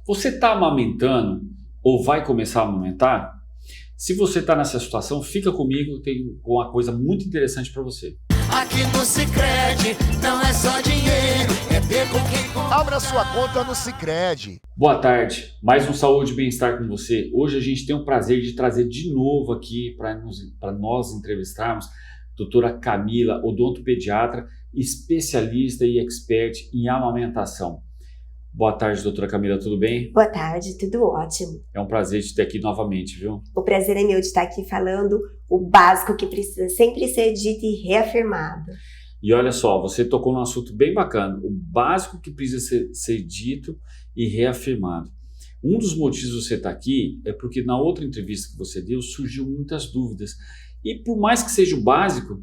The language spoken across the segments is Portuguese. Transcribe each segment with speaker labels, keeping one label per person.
Speaker 1: Você está amamentando ou vai começar a amamentar? Se você está nessa situação, fica comigo, tem uma coisa muito interessante para você.
Speaker 2: Aqui no Sicredi não é só dinheiro, é ter com quem comprar.
Speaker 3: Abra sua conta no Sicredi.
Speaker 1: Boa tarde, mais um Saúde e Bem-Estar com você. Hoje a gente tem o prazer de trazer de novo aqui para nós entrevistarmos a doutora Camila, odontopediatra, especialista e expert em amamentação. Boa tarde, doutora Camila, tudo bem?
Speaker 4: Boa tarde, tudo ótimo.
Speaker 1: É um prazer te ter aqui novamente, viu?
Speaker 4: O prazer é meu de estar aqui falando o básico que precisa sempre ser dito e reafirmado.
Speaker 1: E olha só, você tocou num assunto bem bacana, o básico que precisa ser dito e reafirmado. Um dos motivos de você estar aqui é porque na outra entrevista que você deu surgiu muitas dúvidas. E por mais que seja o básico,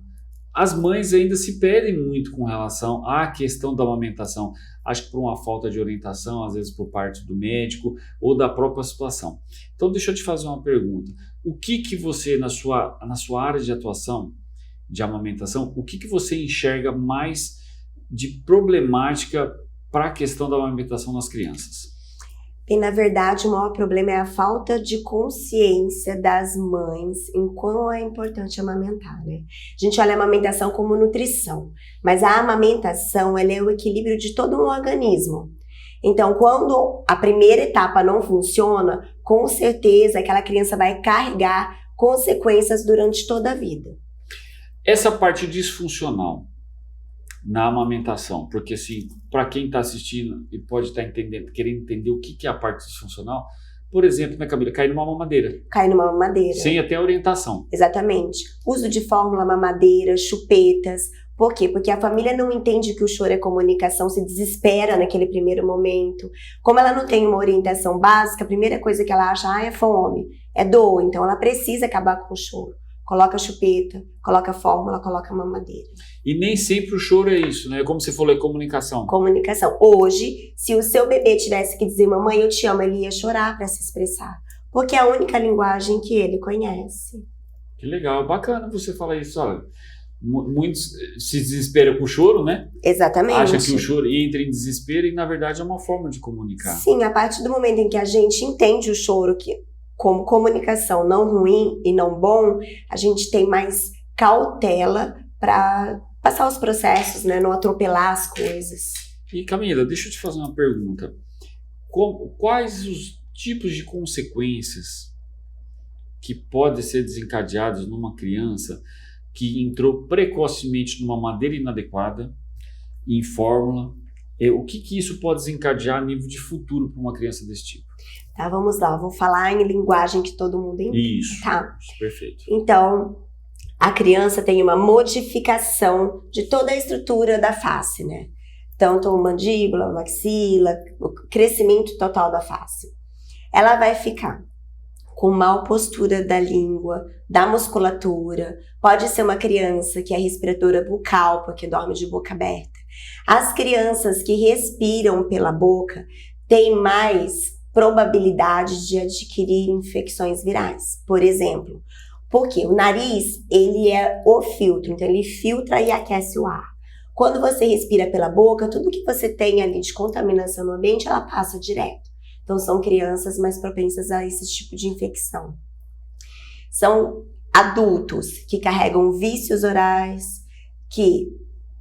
Speaker 1: as mães ainda se perdem muito com relação à questão da amamentação. Acho que por uma falta de orientação, às vezes por parte do médico ou da própria situação. Então deixa eu te fazer uma pergunta. O que você, na sua área de atuação de amamentação, o que você enxerga mais de problemática para a questão da amamentação nas crianças?
Speaker 4: E, na verdade, o maior problema é a falta de consciência das mães em quão é importante amamentar, né? A gente olha a amamentação como nutrição, mas a amamentação ela é o equilíbrio de todo um organismo. Então, quando a primeira etapa não funciona, com certeza aquela criança vai carregar consequências durante toda a vida.
Speaker 1: Essa parte disfuncional na amamentação, porque assim, para quem está assistindo e pode estar querendo entender o que é a parte disfuncional, por exemplo, né, Camila, cair numa mamadeira.
Speaker 4: Cai numa mamadeira.
Speaker 1: Sem até orientação.
Speaker 4: Exatamente. Uso de fórmula, mamadeira, chupetas. Por quê? Porque a família não entende que o choro é comunicação, se desespera naquele primeiro momento. Como ela não tem uma orientação básica, a primeira coisa que ela acha é fome, é dor, então ela precisa acabar com o choro. Coloca chupeta, coloca fórmula, coloca mamadeira.
Speaker 1: E nem sempre o choro é isso, né? Como você falou, é comunicação.
Speaker 4: Comunicação. Hoje, se o seu bebê tivesse que dizer mamãe, eu te amo, ele ia chorar para se expressar. Porque é a única linguagem que ele conhece.
Speaker 1: Que legal, bacana você falar isso. Olha, muitos se desesperam com o choro, né?
Speaker 4: Exatamente.
Speaker 1: Acha que o choro entra em desespero e na verdade é uma forma de comunicar.
Speaker 4: Sim, a partir do momento em que a gente entende o choro como comunicação não ruim e não bom, a gente tem mais cautela para passar os processos, né? Não atropelar as coisas.
Speaker 1: E Camila, deixa eu te fazer uma pergunta. Quais os tipos de consequências que podem ser desencadeados numa criança que entrou precocemente numa madeira inadequada, em fórmula? O que isso pode desencadear a nível de futuro para uma criança desse tipo?
Speaker 4: Tá, vamos lá, vou falar em linguagem que todo mundo entende.
Speaker 1: Isso,
Speaker 4: tá?
Speaker 1: Isso, perfeito.
Speaker 4: Então, a criança tem uma modificação de toda a estrutura da face, né? Tanto mandíbula, maxila, o crescimento total da face. Ela vai ficar com mal postura da língua, da musculatura. Pode ser uma criança que é respiradora bucal, porque dorme de boca aberta. As crianças que respiram pela boca têm mais probabilidade de adquirir infecções virais. Por exemplo, porque o nariz, ele é o filtro, então ele filtra e aquece o ar. Quando você respira pela boca, tudo que você tem ali de contaminação no ambiente, ela passa direto. Então são crianças mais propensas a esse tipo de infecção. São adultos que carregam vícios orais, que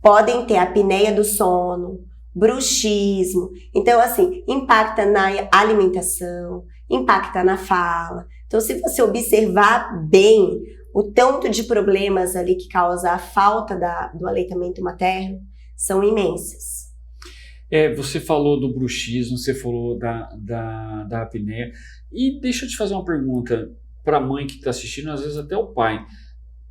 Speaker 4: podem ter apneia do sono, bruxismo. Então, assim, impacta na alimentação, impacta na fala. Então, se você observar bem o tanto de problemas ali que causa a falta do aleitamento materno, são imensas.
Speaker 1: Você falou do bruxismo, você falou da apneia. E deixa eu te fazer uma pergunta para a mãe que está assistindo, às vezes até o pai.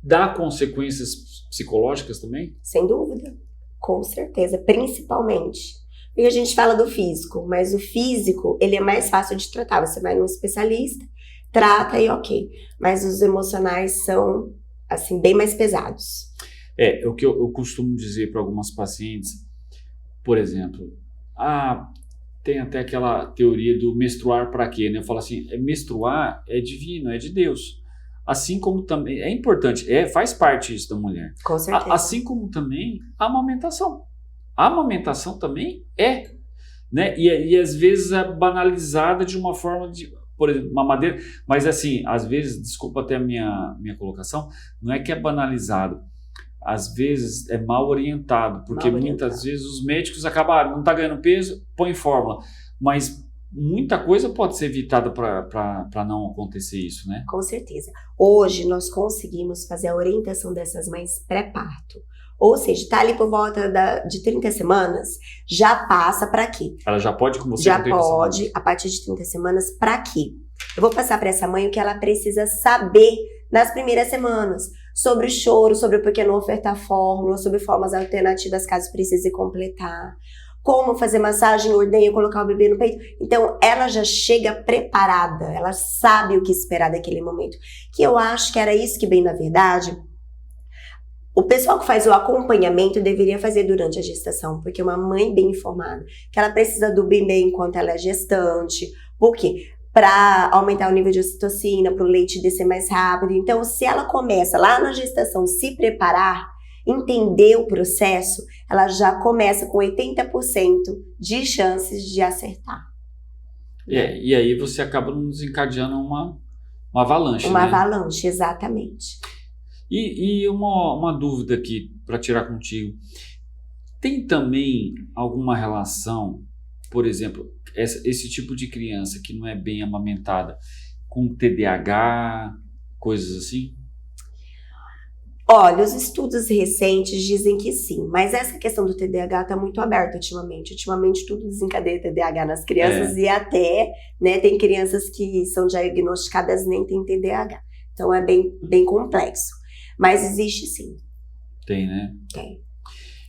Speaker 1: Dá consequências psicológicas também?
Speaker 4: Sem dúvida. Com certeza, principalmente. Porque a gente fala do físico, mas o físico, ele é mais fácil de tratar. Você vai num especialista, trata e ok. Mas os emocionais são, assim, bem mais pesados.
Speaker 1: O que eu costumo dizer para algumas pacientes, por exemplo, tem até aquela teoria do menstruar para quê, né? Eu falo assim, menstruar é divino, é de Deus. Assim como também, é importante, faz parte isso da mulher.
Speaker 4: Com certeza.
Speaker 1: Assim como também a amamentação. A amamentação também é. né? E às vezes é banalizada de uma forma de, por exemplo, mamadeira, mas assim, às vezes, desculpa até a minha colocação, não é que é banalizado, às vezes é mal orientado, porque muitas vezes os médicos acabam, não está ganhando peso, põe fórmula, mas muita coisa pode ser evitada para não acontecer isso, né?
Speaker 4: Com certeza. Hoje nós conseguimos fazer a orientação dessas mães pré-parto. Ou seja, tá ali por volta de 30 semanas, já passa para quê?
Speaker 1: Ela já pode com você
Speaker 4: já
Speaker 1: com 30
Speaker 4: pode,
Speaker 1: semanas?
Speaker 4: a partir de 30 semanas, para quê? Eu vou passar para essa mãe o que ela precisa saber nas primeiras semanas. Sobre o choro, sobre o porquê não ofertar fórmula, sobre formas alternativas caso precise completar. Como fazer massagem, ordenha, colocar o bebê no peito. Então, ela já chega preparada, ela sabe o que esperar daquele momento. Que eu acho que era isso que, bem na verdade, o pessoal que faz o acompanhamento deveria fazer durante a gestação, porque uma mãe bem informada, que ela precisa do bebê enquanto ela é gestante. Por quê? Para aumentar o nível de ocitocina, para o leite descer mais rápido. Então, se ela começa lá na gestação se preparar, entender o processo, ela já começa com 80% de chances de acertar.
Speaker 1: E aí você acaba nos desencadeando uma avalanche,
Speaker 4: Uma
Speaker 1: né?
Speaker 4: avalanche, exatamente.
Speaker 1: E uma dúvida aqui para tirar contigo. Tem também alguma relação, por exemplo, esse tipo de criança que não é bem amamentada com TDAH, coisas assim?
Speaker 4: Olha, os estudos recentes dizem que sim, mas essa questão do TDAH está muito aberta ultimamente. Ultimamente tudo desencadeia TDAH nas crianças e até, né, tem crianças que são diagnosticadas nem têm TDAH. Então é bem complexo. Mas existe sim.
Speaker 1: Tem, né?
Speaker 4: Tem.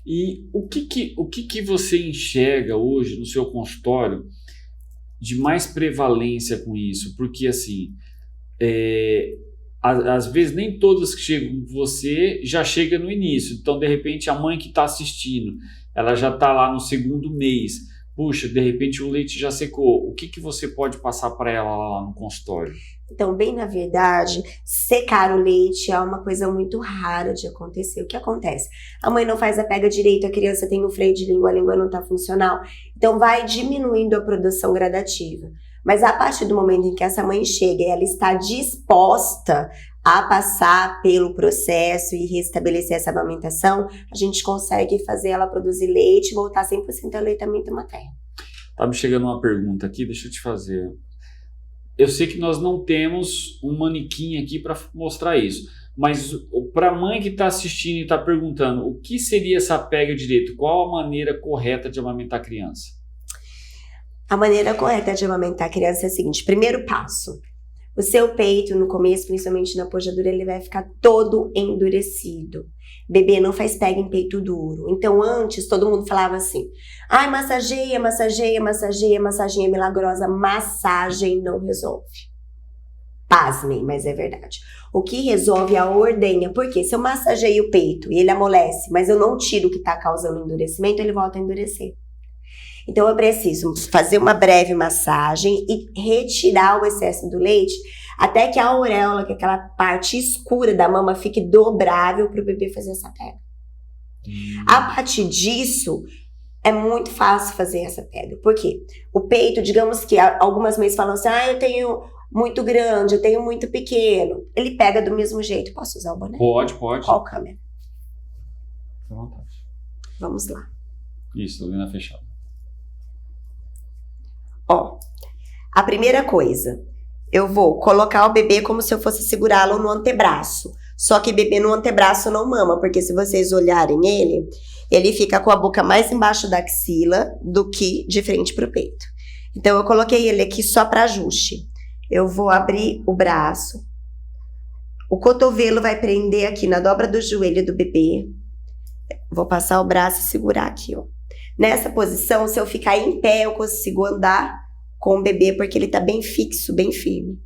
Speaker 1: E o que você enxerga hoje no seu consultório de mais prevalência com isso? Porque assim, às vezes nem todas que chegam com você já chega no início. Então, de repente, a mãe que está assistindo, ela já está lá no segundo mês. Puxa, de repente o leite já secou. O que você pode passar para ela lá no consultório?
Speaker 4: Então, bem na verdade, secar o leite é uma coisa muito rara de acontecer. O que acontece? A mãe não faz a pega direito, a criança tem um freio de língua, a língua não está funcional. Então, vai diminuindo a produção gradativa. Mas a partir do momento em que essa mãe chega e ela está disposta a passar pelo processo e restabelecer essa amamentação, a gente consegue fazer ela produzir leite e voltar 100% ao aleitamento materno.
Speaker 1: Tá me chegando uma pergunta aqui, deixa eu te fazer. Eu sei que nós não temos um manequim aqui para mostrar isso, mas para a mãe que está assistindo e está perguntando, o que seria essa pega direito? Qual a maneira correta de amamentar a criança?
Speaker 4: A maneira correta de amamentar a criança é a seguinte: primeiro passo, o seu peito no começo, principalmente na pojadura, ele vai ficar todo endurecido. Bebê não faz pega em peito duro. Então antes todo mundo falava assim: ai, massageia, massageia, massageia, massageia milagrosa. Massagem não resolve. Pasmem, mas é verdade. O que resolve é a ordenha. Porque se eu massageio o peito e ele amolece, mas eu não tiro o que está causando endurecimento, ele volta a endurecer. Então eu preciso fazer uma breve massagem e retirar o excesso do leite até que a auréola, que é aquela parte escura da mama, fique dobrável para o bebê fazer essa pega. A partir disso, é muito fácil fazer essa pega. Por quê? O peito, digamos que algumas mães falam assim: eu tenho muito grande, eu tenho muito pequeno. Ele pega do mesmo jeito. Posso usar o boné?
Speaker 1: Pode.
Speaker 4: Qual câmera?
Speaker 1: Fique à vontade.
Speaker 4: Vamos lá.
Speaker 1: Isso, olhando fechada.
Speaker 4: Ó, a primeira coisa, eu vou colocar o bebê como se eu fosse segurá-lo no antebraço. Só que bebê no antebraço não mama, porque se vocês olharem ele fica com a boca mais embaixo da axila do que de frente pro peito. Então eu coloquei ele aqui só para ajuste. Eu vou abrir o braço. O cotovelo vai prender aqui na dobra do joelho do bebê. Vou passar o braço e segurar aqui, ó. Nessa posição, se eu ficar em pé, eu consigo andar com o bebê, porque ele tá bem fixo, bem firme.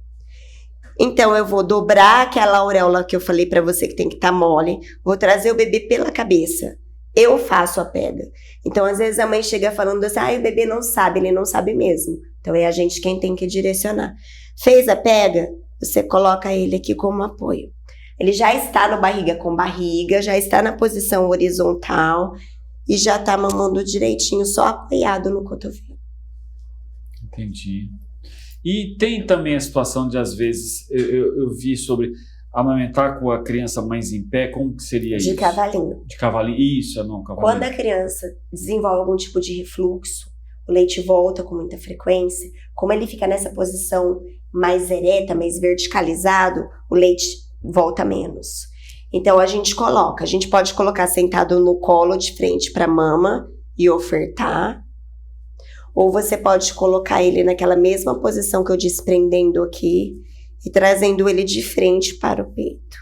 Speaker 4: Então, eu vou dobrar aquela auréola que eu falei pra você que tem que estar mole, vou trazer o bebê pela cabeça. Eu faço a pega. Então, às vezes a mãe chega falando assim: o bebê não sabe, ele não sabe mesmo. Então, é a gente quem tem que direcionar. Fez a pega, você coloca ele aqui como apoio. Ele já está no barriga com barriga, já está na posição horizontal, e já tá mamando direitinho, só apoiado no cotovelo.
Speaker 1: Entendi. E tem também a situação de, às vezes, eu vi sobre amamentar com a criança mais em pé, como que seria isso?
Speaker 4: De cavalinho.
Speaker 1: De cavalinho, isso, não, cavalinho.
Speaker 4: Quando a criança desenvolve algum tipo de refluxo, o leite volta com muita frequência, como ele fica nessa posição mais ereta, mais verticalizado, o leite volta menos. Então a gente pode colocar sentado no colo de frente para a mama e ofertar, ou você pode colocar ele naquela mesma posição que eu disse, prendendo aqui e trazendo ele de frente para o peito.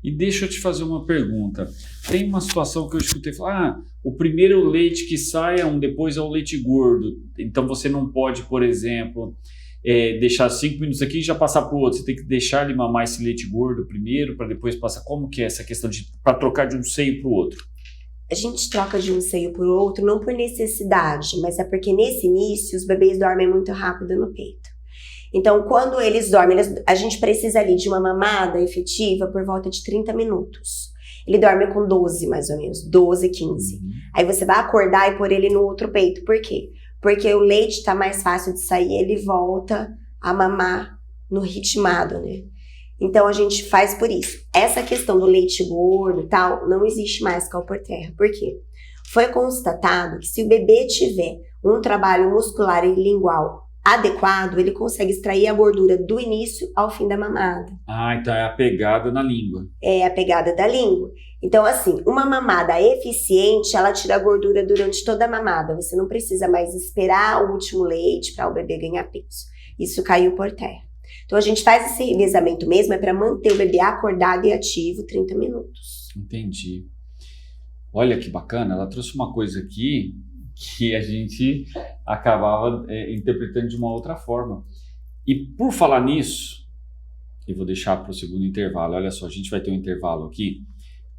Speaker 1: E deixa eu te fazer uma pergunta. Tem uma situação que eu escutei falar, o primeiro leite que sai depois é o leite gordo. Então você não pode, por exemplo, deixar 5 minutos aqui e já passar para o outro. Você tem que deixar ele mamar esse leite gordo primeiro para depois passar. Como que é essa questão para trocar de um seio para o outro?
Speaker 4: A gente troca de um seio para o outro não por necessidade, mas é porque nesse início os bebês dormem muito rápido no peito. Então, quando eles dormem, a gente precisa ali de uma mamada efetiva por volta de 30 minutos. Ele dorme com 12, mais ou menos, 12, 15. Aí você vai acordar e pôr ele no outro peito. Por quê? Porque o leite tá mais fácil de sair, ele volta a mamar no ritmado, né? Então, a gente faz por isso. Essa questão do leite gordo e tal, não existe mais cal por terra. Por quê? Foi constatado que se o bebê tiver um trabalho muscular e lingual adequado, ele consegue extrair a gordura do início ao fim da mamada.
Speaker 1: Ah, então é a pegada na língua.
Speaker 4: É a pegada da língua. Então, assim, uma mamada eficiente, ela tira a gordura durante toda a mamada. Você não precisa mais esperar o último leite para o bebê ganhar peso. Isso caiu por terra. Então, a gente faz esse revezamento mesmo, é para manter o bebê acordado e ativo 30 minutos.
Speaker 1: Entendi. Olha que bacana, ela trouxe uma coisa aqui que a gente acabava interpretando de uma outra forma. E por falar nisso, eu vou deixar para o segundo intervalo. Olha só, a gente vai ter um intervalo aqui.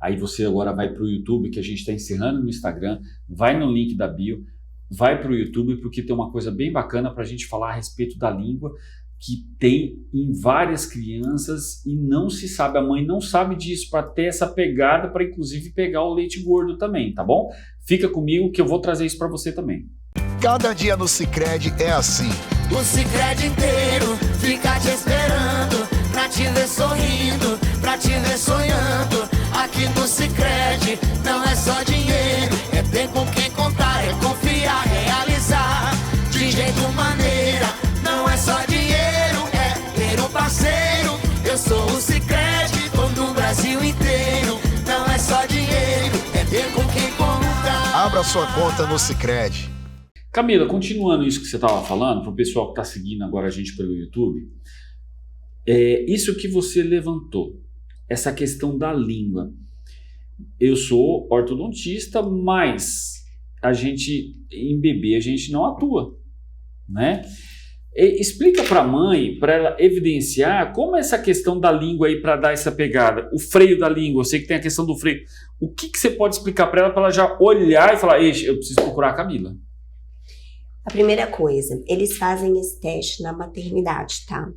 Speaker 1: Aí você agora vai para o YouTube, que a gente está encerrando no Instagram, vai no link da bio, vai para o YouTube, porque tem uma coisa bem bacana para a gente falar a respeito da língua, que tem em várias crianças e não se sabe, a mãe não sabe disso, para ter essa pegada, para inclusive pegar o leite gordo também, tá bom? Fica comigo que eu vou trazer isso para você também.
Speaker 3: Cada dia no Sicredi é assim.
Speaker 2: O Sicredi inteiro fica te esperando, pra te ver sorrindo, pra te ver sonhando. Aqui no Sicredi não é só dinheiro, é ter com quem contar, é confiar, realizar de jeito maneira. Não é só dinheiro, é ter um parceiro. Eu sou o Sicredi, tô no Brasil inteiro. Não é só dinheiro, é ter com quem contar.
Speaker 3: Abra sua conta no Sicredi.
Speaker 1: Camila, continuando isso que você estava falando, para o pessoal que está seguindo agora a gente pelo YouTube, isso que você levantou, essa questão da língua. Eu sou ortodontista, mas a gente, em bebê, a gente não atua, né? Explica para a mãe, para ela evidenciar como é essa questão da língua aí para dar essa pegada, o freio da língua, eu sei que tem a questão do freio. O que você pode explicar para ela já olhar e falar, eu preciso procurar a Camila?
Speaker 4: A primeira coisa, eles fazem esse teste na maternidade, tá?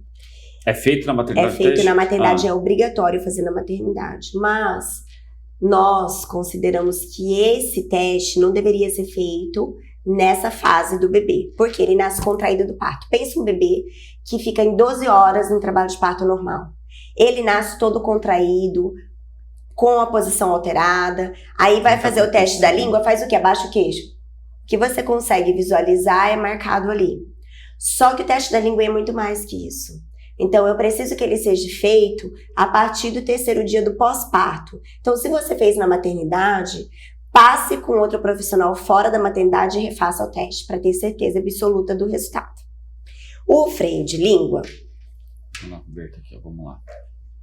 Speaker 1: É feito na maternidade?
Speaker 4: É feito na maternidade, é obrigatório fazer na maternidade. Mas nós consideramos que esse teste não deveria ser feito nessa fase do bebê, porque ele nasce contraído do parto. Pensa um bebê que fica em 12 horas no trabalho de parto normal. Ele nasce todo contraído, com a posição alterada, aí vai fazer o teste da língua, faz o quê? Abaixa o queijo. O que você consegue visualizar é marcado ali. Só que o teste da língua é muito mais que isso. Então, eu preciso que ele seja feito a partir do 3º dia do pós-parto. Então, se você fez na maternidade, passe com outro profissional fora da maternidade e refaça o teste, para ter certeza absoluta do resultado. O freio de língua
Speaker 1: vamos lá.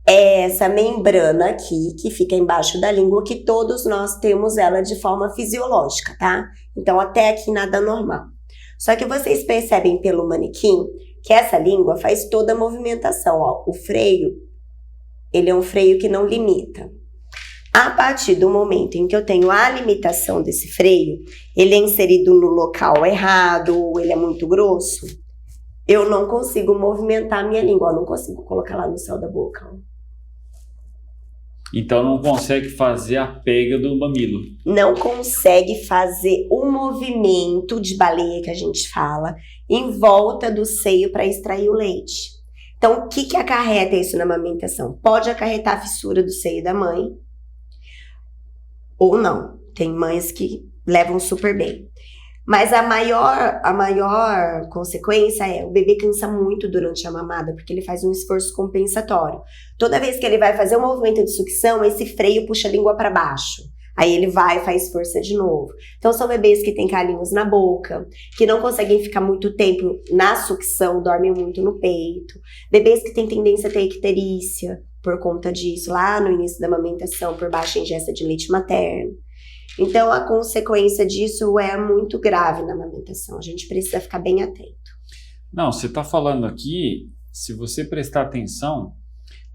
Speaker 4: É essa membrana aqui, que fica embaixo da língua, que todos nós temos ela de forma fisiológica, tá? Então, até aqui nada normal. Só que vocês percebem pelo manequim que essa língua faz toda a movimentação, ó. O freio, ele é um freio que não limita. A partir do momento em que eu tenho a limitação desse freio, ele é inserido no local errado, ou ele é muito grosso, eu não consigo movimentar a minha língua, eu não consigo colocar lá no céu da boca, ó.
Speaker 1: Então não consegue fazer a pega do mamilo.
Speaker 4: Não consegue fazer o movimento de baleia que a gente fala em volta do seio para extrair o leite. Então, o que acarreta isso na amamentação? Pode acarretar a fissura do seio da mãe ou não. Tem mães que levam super bem. Mas a maior consequência é o bebê cansa muito durante a mamada, porque ele faz um esforço compensatório. Toda vez que ele vai fazer um movimento de sucção, esse freio puxa a língua para baixo. Aí ele vai e faz força de novo. Então são bebês que têm calinhos na boca, que não conseguem ficar muito tempo na sucção, dormem muito no peito. Bebês que têm tendência a ter icterícia por conta disso, lá no início da amamentação, por baixa ingesta de leite materno. Então, a consequência disso é muito grave na amamentação. A gente precisa ficar bem atento.
Speaker 1: Não, você está falando aqui, se você prestar atenção,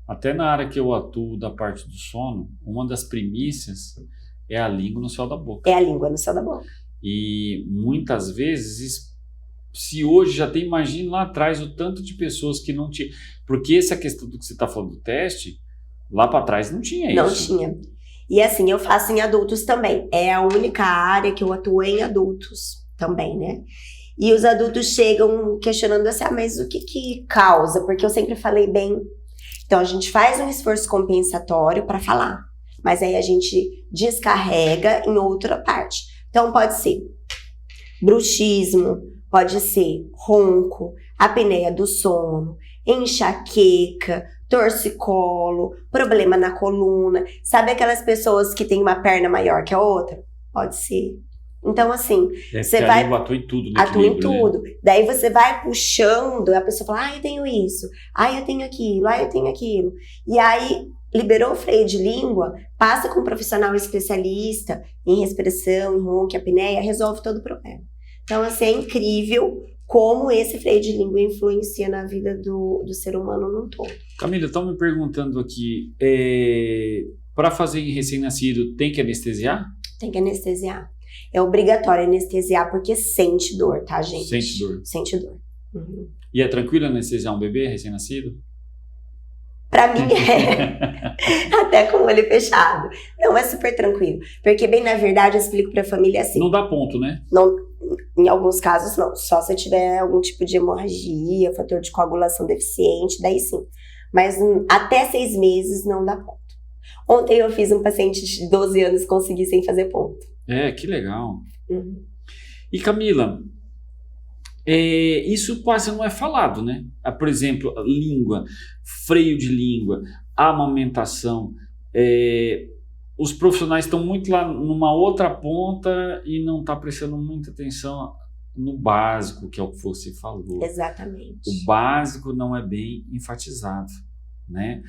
Speaker 1: até na área que eu atuo da parte do sono, uma das primícias é a língua no céu da boca.
Speaker 4: É a língua no céu da boca.
Speaker 1: E muitas vezes, se hoje já tem, imagina lá atrás o tanto de pessoas que não tinham. Porque essa questão do que você está falando do teste, lá para trás não tinha isso.
Speaker 4: Não tinha. E assim, eu faço em adultos também. É a única área que eu atuo em adultos também, né? E os adultos chegam questionando assim, mas o que causa? Porque eu sempre falei bem. Então, a gente faz um esforço compensatório para falar. Mas aí a gente descarrega em outra parte. Então, pode ser bruxismo, pode ser ronco, apneia do sono, enxaqueca, torcicolo, problema na coluna. Sabe aquelas pessoas que têm uma perna maior que a outra? Pode ser. Então, assim, você vai...
Speaker 1: atua em tudo,
Speaker 4: atua em tudo. Né? Daí você vai puxando, a pessoa fala, eu tenho isso, eu tenho aquilo, eu tenho aquilo. E aí, liberou o freio de língua, passa com um profissional especialista em respiração, em ronco, apneia, resolve todo o problema. Então, assim, é incrível como esse freio de língua influencia na vida do ser humano num todo.
Speaker 1: Camila, estão me perguntando aqui, para fazer em recém-nascido, tem que anestesiar?
Speaker 4: Tem que anestesiar. É obrigatório anestesiar, porque sente dor, tá, gente?
Speaker 1: Sente dor.
Speaker 4: Sente dor. Uhum.
Speaker 1: E é tranquilo anestesiar um bebê recém-nascido?
Speaker 4: Pra mim é. Até com o olho fechado. Não, é super tranquilo. Porque, bem na verdade, eu explico pra família assim.
Speaker 1: Não dá ponto, né?
Speaker 4: Não, em alguns casos, não. Só se tiver algum tipo de hemorragia, fator de coagulação deficiente, daí sim. Mas até 6 meses não dá ponto. Ontem eu fiz um paciente de 12 anos conseguir sem fazer ponto.
Speaker 1: Que legal.
Speaker 4: Uhum.
Speaker 1: E Camila, isso quase não é falado, né? Por exemplo, língua, freio de língua, amamentação. Os profissionais estão muito lá numa outra ponta e não está prestando muita atenção no básico, que é o que você falou.
Speaker 4: Exatamente.
Speaker 1: O básico não é bem enfatizado, né?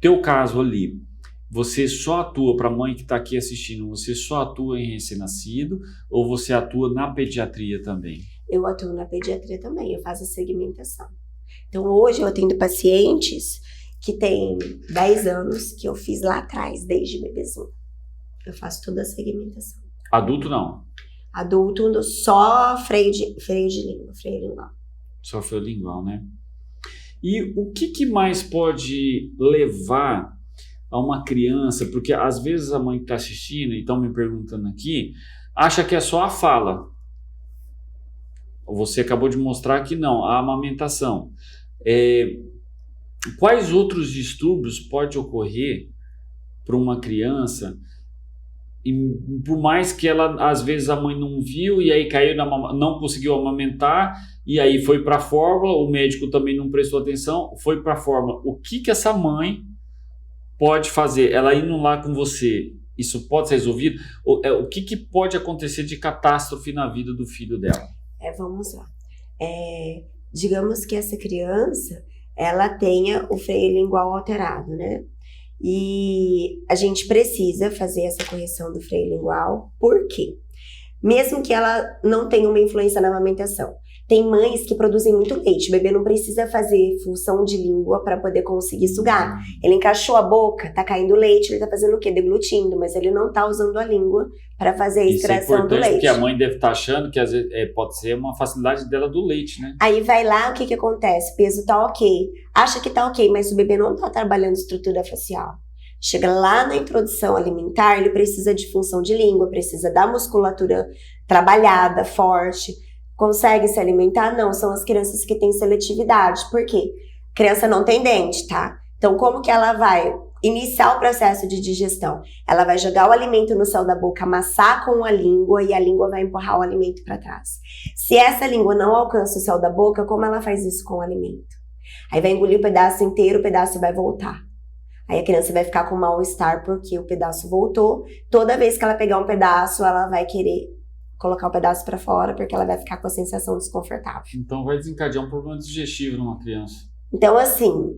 Speaker 1: Teu caso ali, você só atua, para a mãe que está aqui assistindo, você só atua em recém-nascido ou você atua na pediatria também?
Speaker 4: Eu atuo na pediatria também, eu faço a segmentação. Então hoje eu atendo pacientes que têm 10 anos, que eu fiz lá atrás, desde bebezinho. Eu faço toda a segmentação.
Speaker 1: Adulto não?
Speaker 4: Adulto só freio de língua, freio lingual.
Speaker 1: Só freio lingual, né? E o que mais pode levar a uma criança, porque às vezes a mãe que está assistindo e estão me perguntando aqui, acha que é só a fala. Você acabou de mostrar que não, a amamentação. Quais outros distúrbios pode ocorrer para uma criança, e por mais que ela, às vezes, a mãe não viu e aí caiu não conseguiu amamentar e aí foi para a fórmula, o médico também não prestou atenção, foi para a fórmula. O que essa mãe pode fazer? Ela indo lá com você, isso pode ser resolvido? O que pode acontecer de catástrofe na vida do filho dela?
Speaker 4: Vamos lá. Digamos que essa criança, ela tenha o freio lingual alterado, né? E a gente precisa fazer essa correção do freio lingual. Por quê? Mesmo que ela não tenha uma influência na amamentação. Tem mães que produzem muito leite. O bebê não precisa fazer função de língua para poder conseguir sugar. Ele encaixou a boca, tá caindo leite, ele tá fazendo o quê? Deglutindo, mas ele não tá usando a língua para fazer a extração do leite.
Speaker 1: Porque a mãe deve estar achando que às vezes pode ser uma facilidade dela do leite, né?
Speaker 4: Aí vai lá, o que acontece? O peso tá ok. Acha que tá ok, mas o bebê não tá trabalhando estrutura facial. Chega lá na introdução alimentar, ele precisa de função de língua, precisa da musculatura trabalhada, forte. Consegue se alimentar? Não, são as crianças que têm seletividade. Por quê? Criança não tem dente, tá? Então, como que ela vai iniciar o processo de digestão? Ela vai jogar o alimento no céu da boca, amassar com a língua e a língua vai empurrar o alimento para trás. Se essa língua não alcança o céu da boca, como ela faz isso com o alimento? Aí vai engolir o pedaço inteiro, o pedaço vai voltar. Aí a criança vai ficar com mal-estar porque o pedaço voltou. Toda vez que ela pegar um pedaço, ela vai querer colocar o pedaço para fora porque ela vai ficar com a sensação desconfortável.
Speaker 1: Então vai desencadear um problema digestivo numa criança.
Speaker 4: Então, assim,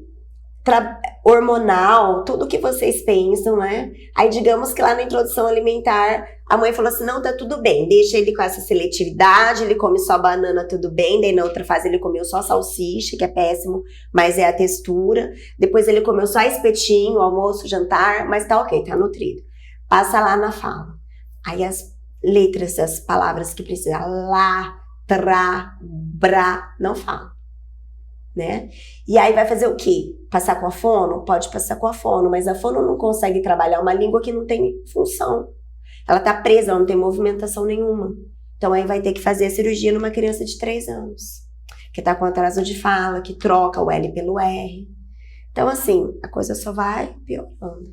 Speaker 4: hormonal, tudo que vocês pensam, né? Aí, digamos que lá na introdução alimentar, a mãe falou assim, não, tá tudo bem, deixa ele com essa seletividade, ele come só banana, tudo bem. Daí, na outra fase, ele comeu só salsicha, que é péssimo, mas é a textura. Depois, ele comeu só espetinho, almoço, jantar, mas tá ok, tá nutrido. Passa lá na fala. Aí, as letras, as palavras que precisa, lá, tra, bra, não fala. Né? E aí vai fazer o quê? Passar com a fono? Pode passar com a fono, mas a fono não consegue trabalhar uma língua que não tem função. Ela tá presa, ela não tem movimentação nenhuma. Então aí vai ter que fazer a cirurgia numa criança de 3 anos, que tá com atraso de fala, que troca o L pelo R. Então assim, a coisa só vai piorando.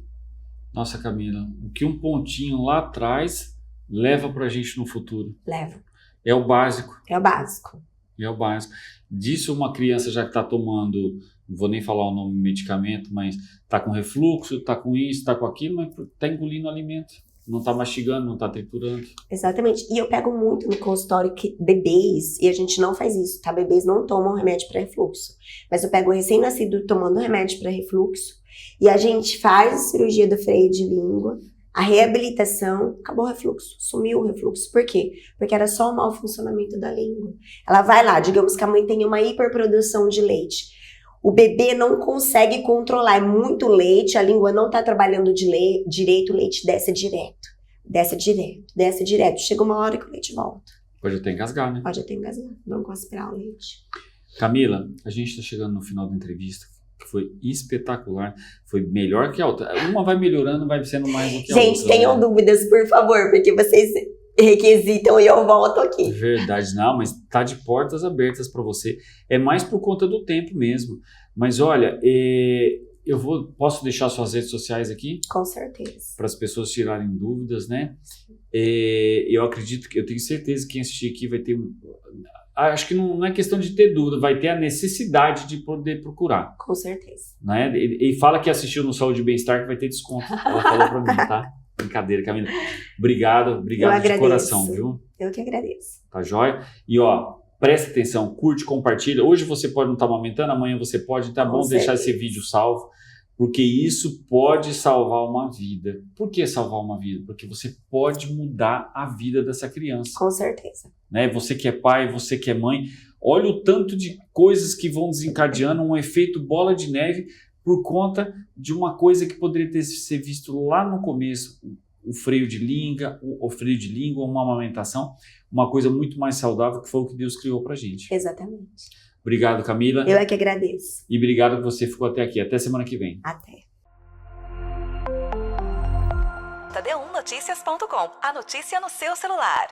Speaker 1: Nossa, Camila, o que um pontinho lá atrás leva pra gente no futuro?
Speaker 4: Leva.
Speaker 1: É o básico.
Speaker 4: É o básico.
Speaker 1: É o básico. Disso uma criança já que está tomando, não vou nem falar o nome do medicamento, mas está com refluxo, está com isso, está com aquilo, mas está engolindo alimento. Não está mastigando, não está triturando.
Speaker 4: Exatamente. E eu pego muito no consultório que bebês, e a gente não faz isso, tá? Bebês não tomam remédio para refluxo. Mas eu pego um recém-nascido tomando remédio para refluxo, e a gente faz a cirurgia do freio de língua, a reabilitação, acabou o refluxo, sumiu o refluxo. Por quê? Porque era só o mau funcionamento da língua. Ela vai lá, digamos que a mãe tenha uma hiperprodução de leite. O bebê não consegue controlar, é muito leite, a língua não está trabalhando direito, o leite desce direto. Desce direto, desce direto. Chega uma hora que o leite volta.
Speaker 1: Pode até engasgar, né?
Speaker 4: Pode até engasgar, não aspirar o leite.
Speaker 1: Camila, a gente está chegando no final da entrevista, que foi espetacular, foi melhor que a outra. Uma vai melhorando, vai sendo mais do que a outra.
Speaker 4: Gente, tenham dúvidas, por favor, porque vocês requisitam e eu volto aqui.
Speaker 1: Verdade, não, mas tá de portas abertas para você. É mais por conta do tempo mesmo. Mas olha, posso deixar suas redes sociais aqui?
Speaker 4: Com certeza.
Speaker 1: Para as pessoas tirarem dúvidas, né? Eu tenho certeza que quem assistir aqui vai ter... Acho que não é questão de ter dúvida, vai ter a necessidade de poder procurar.
Speaker 4: Com certeza.
Speaker 1: Né? Ele fala que assistiu no Saúde e Bem-Estar que vai ter desconto. Ela falou para mim, tá? Brincadeira, Camila. Obrigado de coração, viu?
Speaker 4: Eu que agradeço.
Speaker 1: Tá joia? E ó, presta atenção, curte, compartilha. Hoje você pode não estar amamentando, amanhã você pode. Tá bom deixar esse vídeo salvo, porque isso pode salvar uma vida. Por que salvar uma vida? Porque você pode mudar a vida dessa criança.
Speaker 4: Com certeza.
Speaker 1: Né? Você que é pai, você que é mãe, olha o tanto de coisas que vão desencadeando um efeito bola de neve por conta de uma coisa que poderia ter sido visto lá no começo, o freio de língua, uma amamentação, uma coisa muito mais saudável que foi o que Deus criou pra gente.
Speaker 4: Exatamente.
Speaker 1: Obrigado, Camila.
Speaker 4: Eu é que agradeço.
Speaker 1: E obrigado que você ficou até aqui. Até semana que vem.
Speaker 4: Até.
Speaker 5: Tadeu1noticias.com. A notícia no seu celular.